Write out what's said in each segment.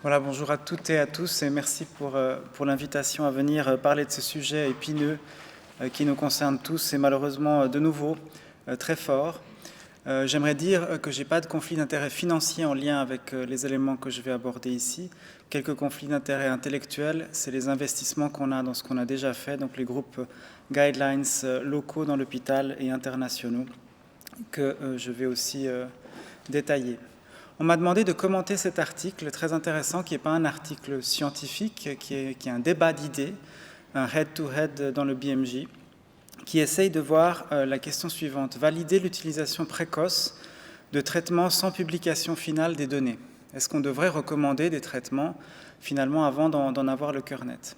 Voilà, bonjour à toutes et à tous et merci pour l'invitation à venir parler de ce sujet épineux qui nous concerne tous et malheureusement de nouveau très fort. J'aimerais dire que je n'ai pas de conflit d'intérêts financiers en lien avec les éléments que je vais aborder ici. Quelques conflits d'intérêts intellectuels, c'est les investissements qu'on a dans ce qu'on a déjà fait, donc les groupes guidelines locaux dans l'hôpital et internationaux que je vais aussi détailler. On m'a demandé de commenter cet article très intéressant, qui n'est pas un article scientifique, qui est un débat d'idées, un head-to-head dans le BMJ, qui essaye de voir la question suivante: valider l'utilisation précoce de traitements sans publication finale des données. Est-ce qu'on devrait recommander des traitements finalement avant d'en avoir le cœur net?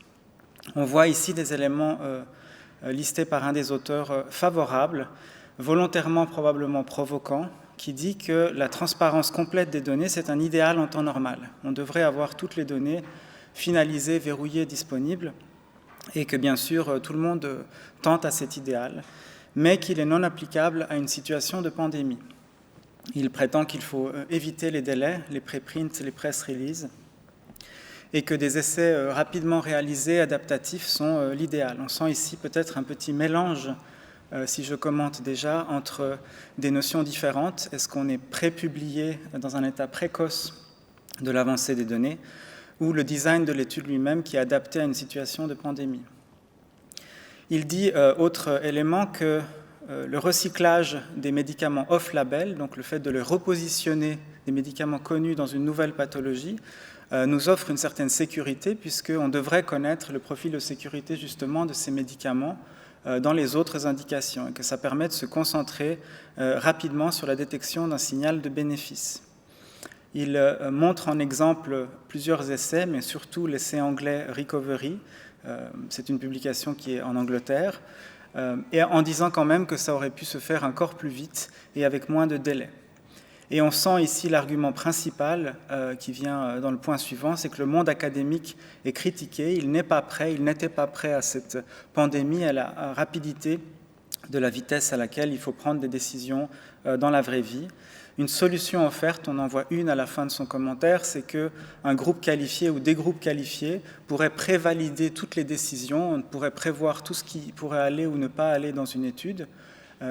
On voit ici des éléments listés par un des auteurs favorables, volontairement probablement provoquants, qui dit que la transparence complète des données, c'est un idéal en temps normal. On devrait avoir toutes les données finalisées, verrouillées, disponibles, et que bien sûr tout le monde tente à cet idéal, mais qu'il est non applicable à une situation de pandémie. Il prétend qu'il faut éviter les délais, les préprints, les press releases, et que des essais rapidement réalisés, adaptatifs, sont l'idéal. On sent ici peut-être un petit mélange, si je commente déjà, entre des notions différentes. Est-ce qu'on est pré-publié dans un état précoce de l'avancée des données, ou le design de l'étude lui-même qui est adapté à une situation de pandémie? Il dit, autre élément, que le recyclage des médicaments off-label, donc le fait de les repositionner, des médicaments connus dans une nouvelle pathologie, nous offre une certaine sécurité, puisqu'on devrait connaître le profil de sécurité justement de ces médicaments dans les autres indications, et que ça permet de se concentrer rapidement sur la détection d'un signal de bénéfice. Il montre en exemple plusieurs essais, mais surtout l'essai anglais Recovery. C'est une publication qui est en Angleterre, et en disant quand même que ça aurait pu se faire encore plus vite et avec moins de délai. Et on sent ici l'argument principal qui vient dans le point suivant, c'est que le monde académique est critiqué, il n'était pas prêt à cette pandémie, à la rapidité de la vitesse à laquelle il faut prendre des décisions dans la vraie vie. Une solution offerte, on en voit une à la fin de son commentaire, c'est qu'un groupe qualifié ou des groupes qualifiés pourraient prévalider toutes les décisions, on pourrait prévoir tout ce qui pourrait aller ou ne pas aller dans une étude,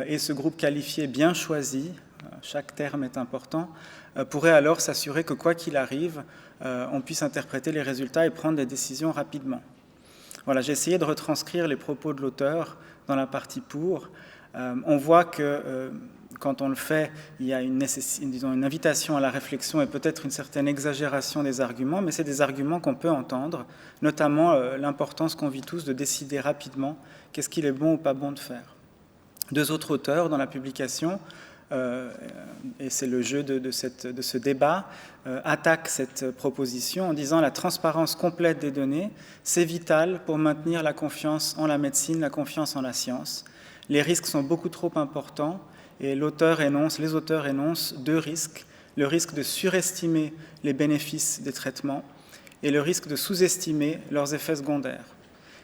et ce groupe qualifié bien choisi, chaque terme est important, pourrait alors s'assurer que quoi qu'il arrive, on puisse interpréter les résultats et prendre des décisions rapidement. Voilà, j'ai essayé de retranscrire les propos de l'auteur dans la partie pour. On voit que quand on le fait, il y a une invitation à la réflexion et peut-être une certaine exagération des arguments, mais c'est des arguments qu'on peut entendre, notamment l'importance qu'on vit tous de décider rapidement qu'est-ce qu'il est bon ou pas bon de faire. Deux autres auteurs dans la publication, et c'est le jeu de ce débat, attaquent cette proposition en disant la transparence complète des données, c'est vital pour maintenir la confiance en la médecine, la confiance en la science. Les risques sont beaucoup trop importants et les auteurs énoncent deux risques, le risque de surestimer les bénéfices des traitements et le risque de sous-estimer leurs effets secondaires.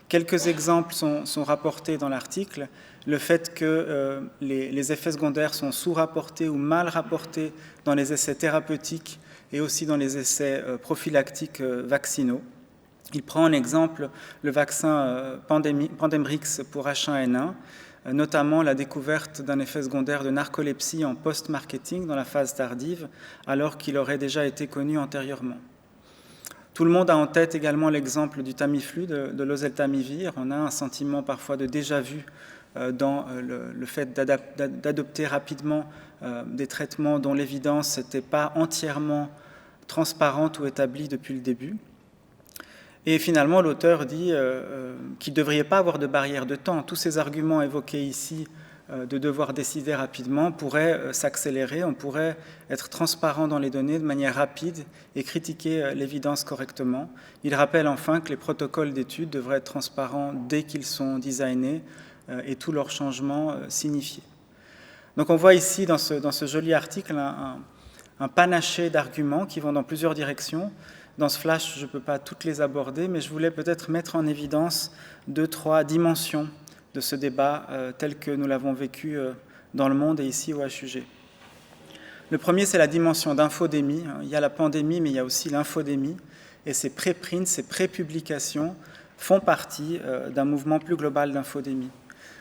Quelques exemples sont rapportés dans l'article. Le fait que les effets secondaires sont sous-rapportés ou mal rapportés dans les essais thérapeutiques et aussi dans les essais prophylactiques vaccinaux. Il prend en exemple le vaccin Pandemrix pour H1N1, notamment la découverte d'un effet secondaire de narcolepsie en post-marketing dans la phase tardive, alors qu'il aurait déjà été connu antérieurement. Tout le monde a en tête également l'exemple du Tamiflu, de l'oseltamivir. On a un sentiment parfois de déjà-vu dans le fait d'adopter rapidement des traitements dont l'évidence n'était pas entièrement transparente ou établie depuis le début. Et finalement, l'auteur dit qu'il ne devrait pas avoir de barrière de temps. Tous ces arguments évoqués ici de devoir décider rapidement pourraient s'accélérer, on pourrait être transparent dans les données de manière rapide et critiquer l'évidence correctement. Il rappelle enfin que les protocoles d'études devraient être transparents dès qu'ils sont designés et tous leurs changements signifiés. Donc on voit ici dans ce joli article un panaché d'arguments qui vont dans plusieurs directions. Dans ce flash, je ne peux pas toutes les aborder, mais je voulais peut-être mettre en évidence 2-3 dimensions de ce débat tel que nous l'avons vécu dans le monde et ici au HUG. Le premier, c'est la dimension d'infodémie. Il y a la pandémie, mais il y a aussi l'infodémie. Et ces préprints, ces prépublications font partie d'un mouvement plus global d'infodémie.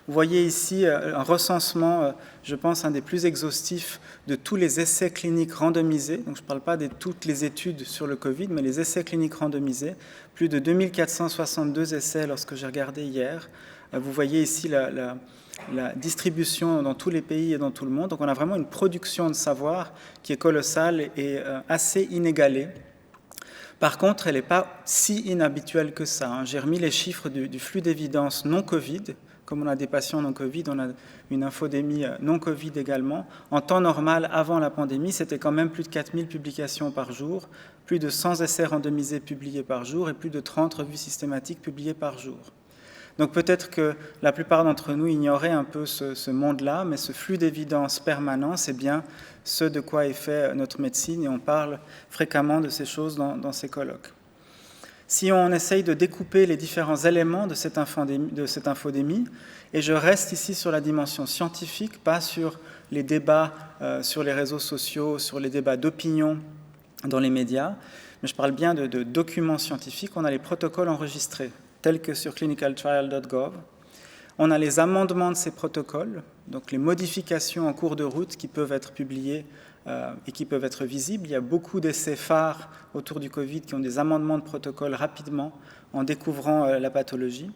Vous voyez ici un recensement, je pense, un des plus exhaustifs de tous les essais cliniques randomisés. Donc je ne parle pas de toutes les études sur le Covid, mais les essais cliniques randomisés. Plus de 2462 essais lorsque j'ai regardé hier. Vous voyez ici la distribution dans tous les pays et dans tout le monde. Donc on a vraiment une production de savoir qui est colossale et assez inégalée. Par contre, elle n'est pas si inhabituelle que ça. J'ai remis les chiffres du flux d'évidence non-Covid. Comme on a des patients non-Covid, on a une infodémie non-Covid également. En temps normal, avant la pandémie, c'était quand même plus de 4000 publications par jour, plus de 100 essais randomisés publiés par jour et plus de 30 revues systématiques publiées par jour. Donc peut-être que la plupart d'entre nous ignoraient un peu ce monde-là, mais ce flux d'évidence permanent, c'est bien ce de quoi est fait notre médecine, et on parle fréquemment de ces choses dans ces colloques. Si on essaye de découper les différents éléments de cette infodémie, et je reste ici sur la dimension scientifique, pas sur les débats sur les réseaux sociaux, sur les débats d'opinion dans les médias, mais je parle bien de documents scientifiques. On a les protocoles enregistrés, tels que sur clinicaltrial.gov. On a les amendements de ces protocoles, donc les modifications en cours de route qui peuvent être publiées et qui peuvent être visibles. Il y a beaucoup d'essais phares autour du Covid qui ont des amendements de protocole rapidement en découvrant la pathologie.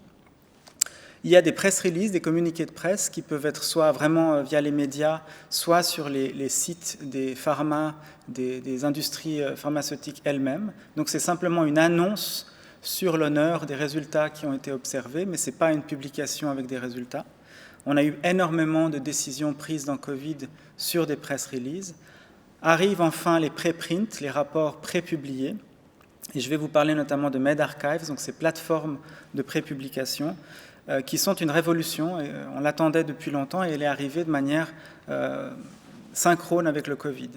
Il y a des press releases, des communiqués de presse qui peuvent être soit vraiment via les médias, soit sur les sites des pharma, des industries pharmaceutiques elles-mêmes. Donc c'est simplement une annonce sur l'honneur des résultats qui ont été observés, mais ce n'est pas une publication avec des résultats. On a eu énormément de décisions prises dans Covid sur des press releases. Arrivent enfin les préprints, les rapports prépubliés. Et je vais vous parler notamment de medRxiv, donc ces plateformes de prépublication, qui sont une révolution. Et on l'attendait depuis longtemps et elle est arrivée de manière synchrone avec le Covid.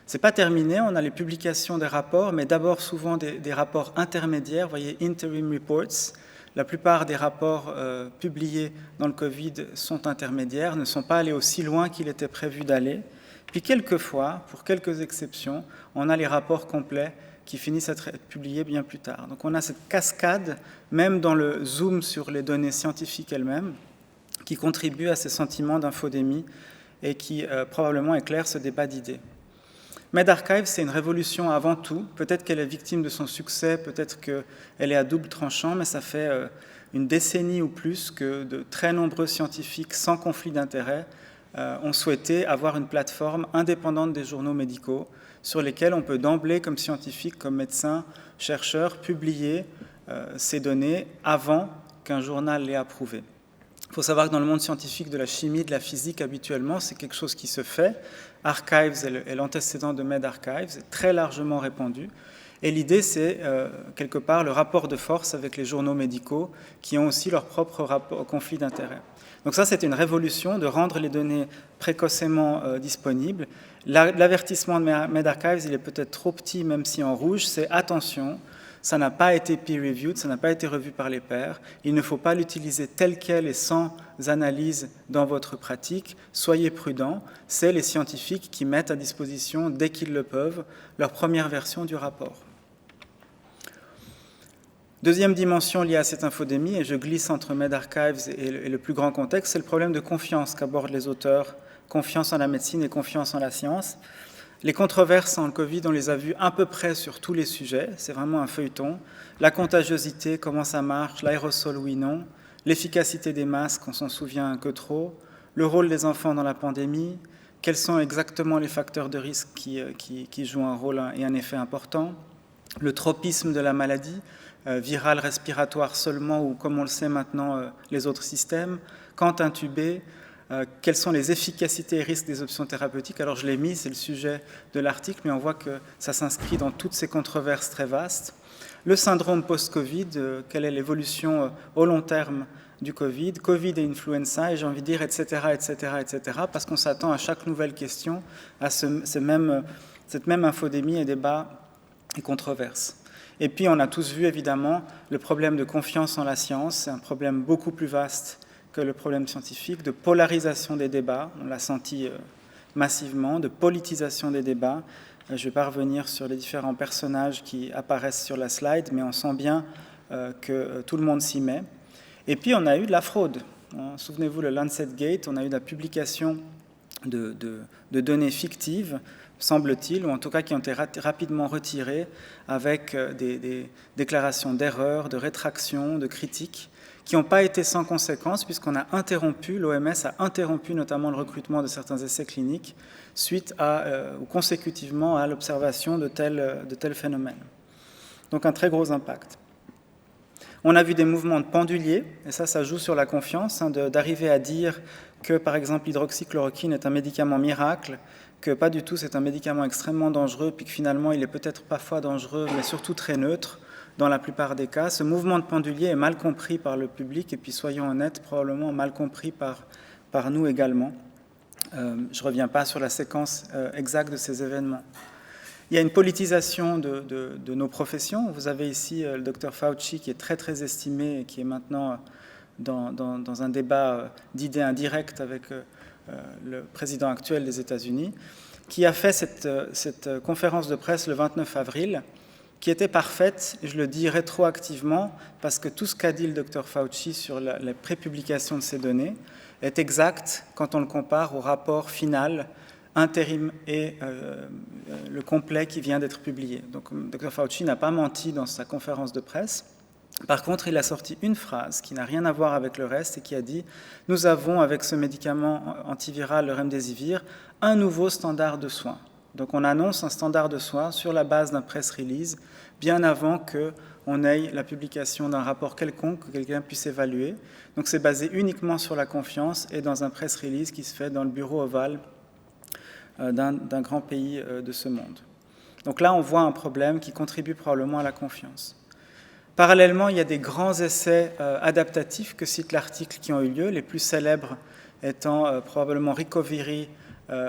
Ce n'est pas terminé, on a les publications des rapports, mais d'abord souvent des rapports intermédiaires, vous voyez, interim reports. La plupart des rapports publiés dans le Covid sont intermédiaires, ne sont pas allés aussi loin qu'il était prévu d'aller. Puis quelquefois, pour quelques exceptions, on a les rapports complets qui finissent à être publiés bien plus tard. Donc on a cette cascade, même dans le zoom sur les données scientifiques elles-mêmes, qui contribue à ces sentiments d'infodémie et qui probablement éclaire ce débat d'idées. medRxiv, c'est une révolution avant tout. Peut-être qu'elle est victime de son succès, peut-être qu'elle est à double tranchant, mais ça fait une décennie ou plus que de très nombreux scientifiques sans conflit d'intérêts ont souhaité avoir une plateforme indépendante des journaux médicaux sur lesquels on peut d'emblée, comme scientifique, comme médecin, chercheur, publier ces données avant qu'un journal l'ait approuvé. Il faut savoir que dans le monde scientifique de la chimie, de la physique, habituellement, c'est quelque chose qui se fait. Archives est l'antécédent de medRxiv, c'est très largement répandu. Et l'idée, c'est quelque part le rapport de force avec les journaux médicaux qui ont aussi leur propre conflit d'intérêts. Donc ça, c'était une révolution de rendre les données précocement disponibles. L'avertissement de medRxiv, il est peut-être trop petit, même si en rouge, c'est attention, ça n'a pas été peer-reviewed, ça n'a pas été revu par les pairs. Il ne faut pas l'utiliser tel quel et sans analyse dans votre pratique. Soyez prudents. C'est les scientifiques qui mettent à disposition, dès qu'ils le peuvent, leur première version du rapport. Deuxième dimension liée à cette infodémie, et je glisse entre medRxiv et le plus grand contexte, c'est le problème de confiance qu'abordent les auteurs, confiance en la médecine et confiance en la science. Les controverses en Covid, on les a vues à peu près sur tous les sujets, c'est vraiment un feuilleton. La contagiosité, comment ça marche, l'aérosol oui, non, l'efficacité des masques, on s'en souvient que trop, le rôle des enfants dans la pandémie, quels sont exactement les facteurs de risque qui jouent un rôle et un effet important, le tropisme de la maladie, virale, respiratoire seulement, ou comme on le sait maintenant, les autres systèmes, quand intubé, quelles sont les efficacités et risques des options thérapeutiques. Alors je l'ai mis, c'est le sujet de l'article, mais on voit que ça s'inscrit dans toutes ces controverses très vastes. Le syndrome post-Covid, quelle est l'évolution au long terme du Covid, Covid et influenza, et j'ai envie de dire, etc., parce qu'on s'attend à chaque nouvelle question à cette même infodémie et débat et controverses. Et puis on a tous vu évidemment le problème de confiance en la science, c'est un problème beaucoup plus vaste que le problème scientifique, de polarisation des débats, on l'a senti massivement, de politisation des débats. Je ne vais pas revenir sur les différents personnages qui apparaissent sur la slide, mais on sent bien que tout le monde s'y met. Et puis on a eu de la fraude. Souvenez-vous, le Lancet Gate, on a eu la publication de données fictives, semble-t-il, ou en tout cas qui ont été rapidement retirées avec des déclarations d'erreurs, de rétractions, de critiques, qui n'ont pas été sans conséquences, puisqu'on a interrompu, l'OMS a interrompu notamment le recrutement de certains essais cliniques suite ou consécutivement à l'observation de tels phénomènes. Donc un très gros impact. On a vu des mouvements de pendulier, et ça joue sur la confiance, d'arriver à dire que, par exemple, l'hydroxychloroquine est un médicament miracle, que pas du tout, c'est un médicament extrêmement dangereux, puis que finalement, il est peut-être parfois dangereux, mais surtout très neutre dans la plupart des cas. Ce mouvement de pendulier est mal compris par le public, et puis soyons honnêtes, probablement mal compris par nous également. Je ne reviens pas sur la séquence exacte de ces événements. Il y a une politisation de nos professions. Vous avez ici le docteur Fauci qui est très très estimé et qui est maintenant dans un débat d'idées indirectes avec le président actuel des États-Unis, qui a fait cette conférence de presse le 29 avril, qui était parfaite, et je le dis rétroactivement, parce que tout ce qu'a dit le docteur Fauci sur la prépublication de ces données est exact quand on le compare au rapport final intérim et le complet qui vient d'être publié. Donc, Dr Fauci n'a pas menti dans sa conférence de presse. Par contre, il a sorti une phrase qui n'a rien à voir avec le reste et qui a dit « Nous avons, avec ce médicament antiviral, le Remdesivir, un nouveau standard de soins. » Donc, on annonce un standard de soins sur la base d'un press release, bien avant qu'on ait la publication d'un rapport quelconque que quelqu'un puisse évaluer. Donc, c'est basé uniquement sur la confiance et dans un press release qui se fait dans le bureau ovale d'un grand pays de ce monde. Donc là, on voit un problème qui contribue probablement à la confiance. Parallèlement, il y a des grands essais adaptatifs que cite l'article qui ont eu lieu, les plus célèbres étant probablement Recovery,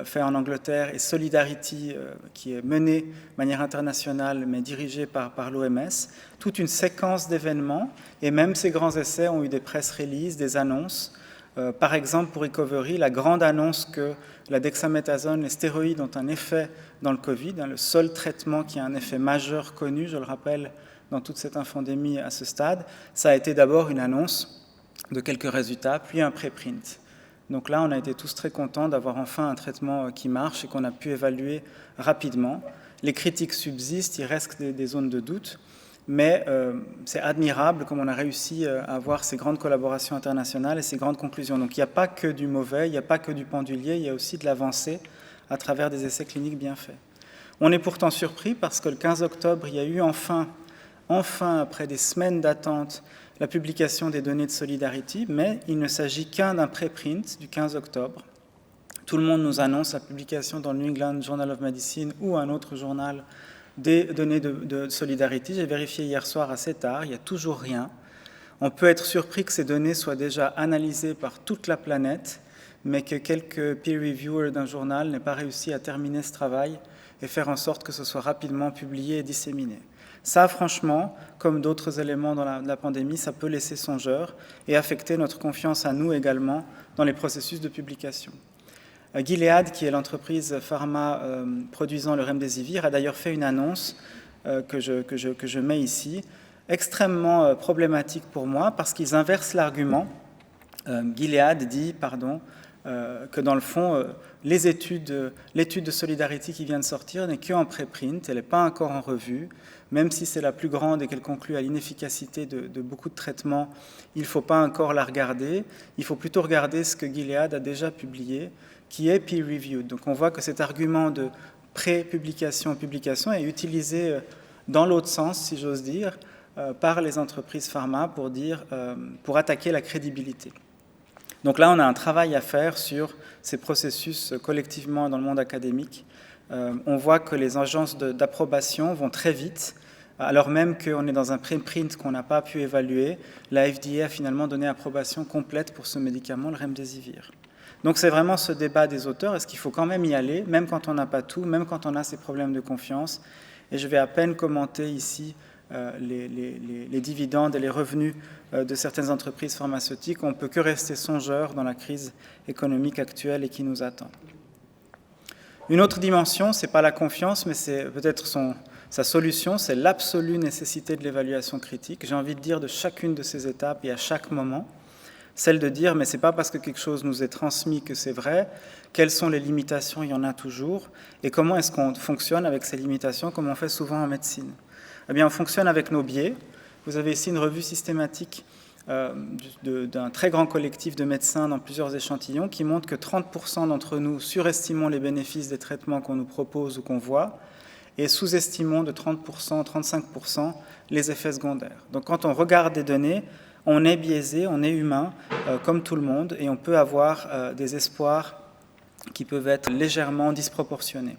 fait en Angleterre, et Solidarity, qui est mené de manière internationale, mais dirigé par l'OMS. Toute une séquence d'événements, et même ces grands essais ont eu des press releases, des annonces. Par exemple, pour Recovery, la grande annonce que la dexaméthasone, les stéroïdes ont un effet dans le Covid, le seul traitement qui a un effet majeur connu, je le rappelle, dans toute cette infodémie à ce stade, ça a été d'abord une annonce de quelques résultats, puis un préprint. Donc là, on a été tous très contents d'avoir enfin un traitement qui marche et qu'on a pu évaluer rapidement. Les critiques subsistent, il reste des zones de doute, mais c'est admirable comme on a réussi à avoir ces grandes collaborations internationales et ces grandes conclusions. Donc il n'y a pas que du mauvais, il n'y a pas que du pendulier, il y a aussi de l'avancée à travers des essais cliniques bien faits. On est pourtant surpris parce que le 15 octobre, il y a eu enfin, après des semaines d'attente, la publication des données de Solidarity, mais il ne s'agit qu'un d'un préprint du 15 octobre. Tout le monde nous annonce la publication dans le New England Journal of Medicine ou un autre journal des données de Solidarity. J'ai vérifié hier soir assez tard, il n'y a toujours rien. On peut être surpris que ces données soient déjà analysées par toute la planète, mais que quelques peer reviewers d'un journal n'aient pas réussi à terminer ce travail et faire en sorte que ce soit rapidement publié et disséminé. Ça, franchement, comme d'autres éléments dans la pandémie, ça peut laisser songeur et affecter notre confiance à nous également dans les processus de publication. Gilead, qui est l'entreprise pharma produisant le Remdesivir, a d'ailleurs fait une annonce que je mets ici, extrêmement problématique pour moi, parce qu'ils inversent l'argument. Gilead dit, que dans le fond, l'étude de Solidarity qui vient de sortir n'est qu'en préprint, elle n'est pas encore en revue, même si c'est la plus grande et qu'elle conclut à l'inefficacité de beaucoup de traitements, il ne faut pas encore la regarder, il faut plutôt regarder ce que Gilead a déjà publié, qui est peer-reviewed. Donc on voit que cet argument de pré-publication-publication est utilisé dans l'autre sens, si j'ose dire, par les entreprises pharma pour attaquer la crédibilité. Donc là, on a un travail à faire sur ces processus collectivement dans le monde académique. On voit que les agences d'approbation vont très vite, alors même qu'on est dans un préprint qu'on n'a pas pu évaluer. La FDA a finalement donné approbation complète pour ce médicament, le Remdesivir. Donc c'est vraiment ce débat des auteurs, est-ce qu'il faut quand même y aller, même quand on n'a pas tout, même quand on a ces problèmes de confiance. Et je vais à peine commenter ici les dividendes et les revenus de certaines entreprises pharmaceutiques. On ne peut que rester songeur dans la crise économique actuelle et qui nous attend. Une autre dimension, ce n'est pas la confiance, mais c'est peut-être sa solution, c'est l'absolue nécessité de l'évaluation critique. J'ai envie de dire de chacune de ces étapes et à chaque moment, celle de dire, mais ce n'est pas parce que quelque chose nous est transmis que c'est vrai, quelles sont les limitations, il y en a toujours, et comment est-ce qu'on fonctionne avec ces limitations, comme on fait souvent en médecine. Eh bien, on fonctionne avec nos biais. Vous avez ici une revue systématique d'un très grand collectif de médecins dans plusieurs échantillons qui montre que 30% d'entre nous surestimons les bénéfices des traitements qu'on nous propose ou qu'on voit, et sous-estimons de 30%, 35% les effets secondaires. Donc quand on regarde des données, on est biaisé, on est humain, comme tout le monde, et on peut avoir des espoirs qui peuvent être légèrement disproportionnés.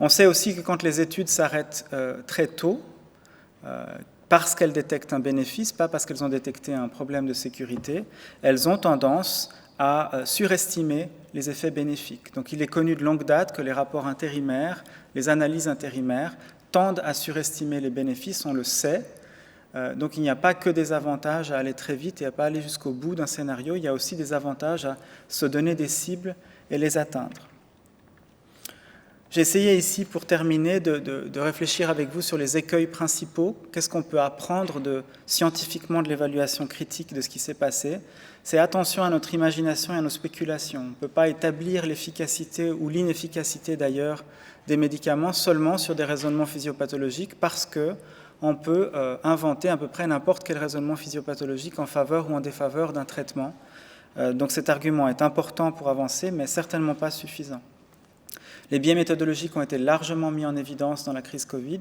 On sait aussi que quand les études s'arrêtent très tôt, parce qu'elles détectent un bénéfice, pas parce qu'elles ont détecté un problème de sécurité, elles ont tendance à surestimer les effets bénéfiques. Donc il est connu de longue date que les rapports intérimaires, les analyses intérimaires, tendent à surestimer les bénéfices, on le sait. Donc il n'y a pas que des avantages à aller très vite et à ne pas aller jusqu'au bout d'un scénario, il y a aussi des avantages à se donner des cibles et les atteindre. J'ai essayé ici, pour terminer, de réfléchir avec vous sur les écueils principaux. Qu'est-ce qu'on peut apprendre scientifiquement de l'évaluation critique de ce qui s'est passé? C'est attention à notre imagination et à nos spéculations. On ne peut pas établir l'efficacité ou l'inefficacité d'ailleurs des médicaments seulement sur des raisonnements physiopathologiques parce qu'on peut inventer à peu près n'importe quel raisonnement physiopathologique en faveur ou en défaveur d'un traitement. Donc cet argument est important pour avancer, mais certainement pas suffisant. Les biais méthodologiques ont été largement mis en évidence dans la crise Covid.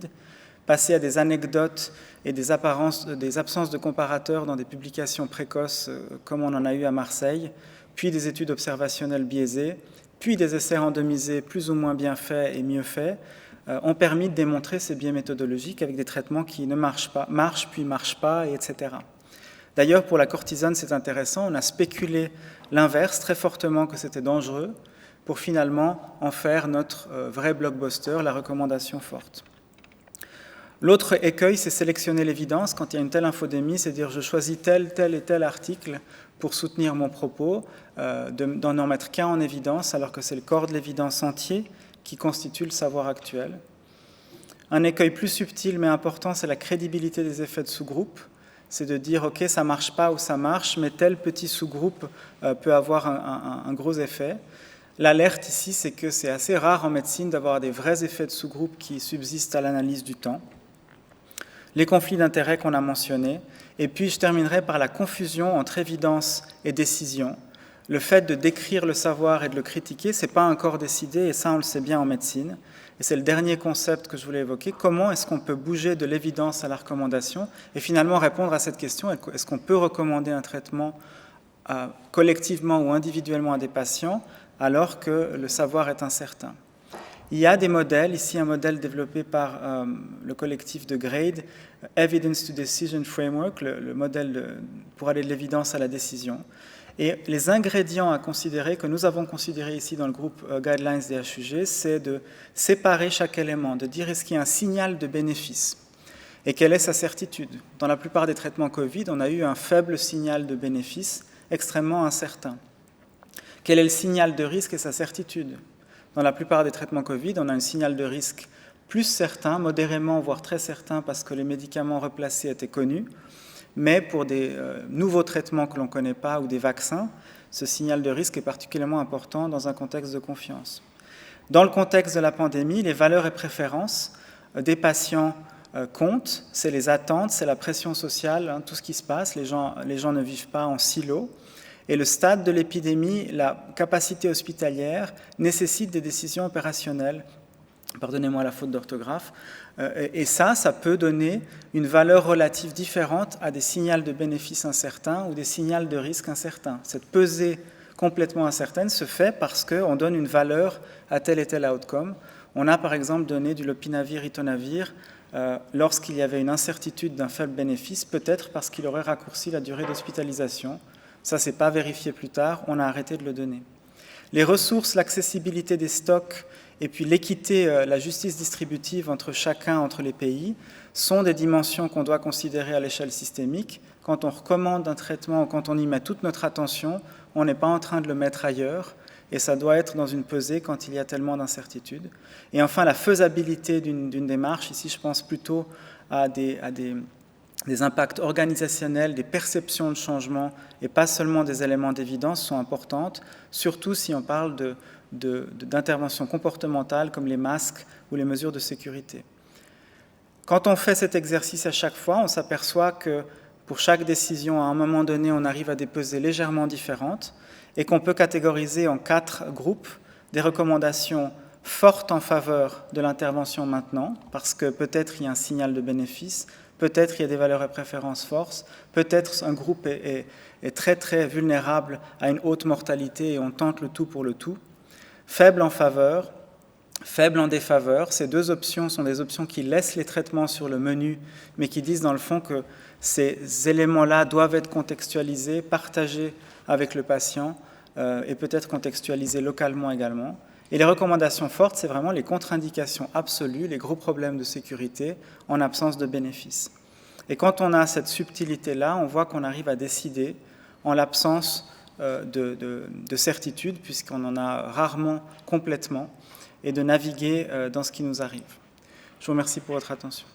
Passer à des anecdotes et des absences de comparateurs dans des publications précoces, comme on en a eu à Marseille, puis des études observationnelles biaisées, puis des essais randomisés plus ou moins bien faits et mieux faits, ont permis de démontrer ces biais méthodologiques avec des traitements qui ne marchent pas, marchent puis ne marchent pas, etc. D'ailleurs, pour la cortisone, c'est intéressant, on a spéculé l'inverse très fortement que c'était dangereux, pour finalement en faire notre vrai blockbuster, la recommandation forte. L'autre écueil, c'est sélectionner l'évidence. Quand il y a une telle infodémie, c'est dire je choisis tel et tel article pour soutenir mon propos, d'en mettre qu'un en évidence, alors que c'est le corps de l'évidence entier qui constitue le savoir actuel. Un écueil plus subtil mais important, c'est la crédibilité des effets de sous-groupe. C'est de dire, ok, ça ne marche pas ou ça marche, mais tel petit sous-groupe peut avoir un gros effet. L'alerte ici, c'est que c'est assez rare en médecine d'avoir des vrais effets de sous-groupe qui subsistent à l'analyse du temps. Les conflits d'intérêts qu'on a mentionnés. Et puis, je terminerai par la confusion entre évidence et décision. Le fait de décrire le savoir et de le critiquer, ce n'est pas encore décidé, et ça, on le sait bien en médecine. Et c'est le dernier concept que je voulais évoquer. Comment est-ce qu'on peut bouger de l'évidence à la recommandation et finalement répondre à cette question, est-ce qu'on peut recommander un traitement collectivement ou individuellement à des patients alors que le savoir est incertain. Il y a des modèles, ici un modèle développé par le collectif de GRADE, Evidence to Decision Framework, le modèle pour aller de l'évidence à la décision. Et les ingrédients à considérer, que nous avons considérés ici dans le groupe Guidelines des HUG, c'est de séparer chaque élément, de dire est-ce qu'il y a un signal de bénéfice et quelle est sa certitude. Dans la plupart des traitements Covid, on a eu un faible signal de bénéfice, extrêmement incertain. Quel est le signal de risque et sa certitude? Dans la plupart des traitements Covid, on a un signal de risque plus certain, modérément, voire très certain, parce que les médicaments replacés étaient connus. Mais pour des nouveaux traitements que l'on ne connaît pas ou des vaccins, ce signal de risque est particulièrement important dans un contexte de confiance. Dans le contexte de la pandémie, les valeurs et préférences des patients comptent. C'est les attentes, c'est la pression sociale, tout ce qui se passe. Les gens ne vivent pas en silo. Et le stade de l'épidémie, la capacité hospitalière, nécessite des décisions opérationnelles. Pardonnez-moi la faute d'orthographe. Et ça peut donner une valeur relative différente à des signaux de bénéfice incertains ou des signaux de risque incertains. Cette pesée complètement incertaine se fait parce qu'on donne une valeur à tel et tel outcome. On a par exemple donné du lopinavir-ritonavir lorsqu'il y avait une incertitude d'un faible bénéfice, peut-être parce qu'il aurait raccourci la durée d'hospitalisation. Ça, ce n'est pas vérifié plus tard, on a arrêté de le donner. Les ressources, l'accessibilité des stocks et puis l'équité, la justice distributive entre les pays sont des dimensions qu'on doit considérer à l'échelle systémique. Quand on recommande un traitement ou quand on y met toute notre attention, on n'est pas en train de le mettre ailleurs. et ça doit être dans une pesée quand il y a tellement d'incertitudes. Et enfin, la faisabilité d'une démarche, ici je pense plutôt à des impacts organisationnels, des perceptions de changement, et pas seulement des éléments d'évidence sont importantes, surtout si on parle d'interventions comportementales comme les masques ou les mesures de sécurité. Quand on fait cet exercice à chaque fois, on s'aperçoit que pour chaque décision, à un moment donné, on arrive à des pesées légèrement différentes et qu'on peut catégoriser en 4 groupes des recommandations fortes en faveur de l'intervention maintenant, parce que peut-être il y a un signal de bénéfice, peut-être il y a des valeurs et préférences fortes, peut-être un groupe est très très vulnérable à une haute mortalité et on tente le tout pour le tout. Faible en faveur, faible en défaveur, ces 2 options sont des options qui laissent les traitements sur le menu, mais qui disent dans le fond que ces éléments-là doivent être contextualisés, partagés avec le patient et peut-être contextualisés localement également. Et les recommandations fortes, c'est vraiment les contre-indications absolues, les gros problèmes de sécurité en absence de bénéfices. Et quand on a cette subtilité-là, on voit qu'on arrive à décider en l'absence de certitude, puisqu'on en a rarement complètement, et de naviguer dans ce qui nous arrive. Je vous remercie pour votre attention.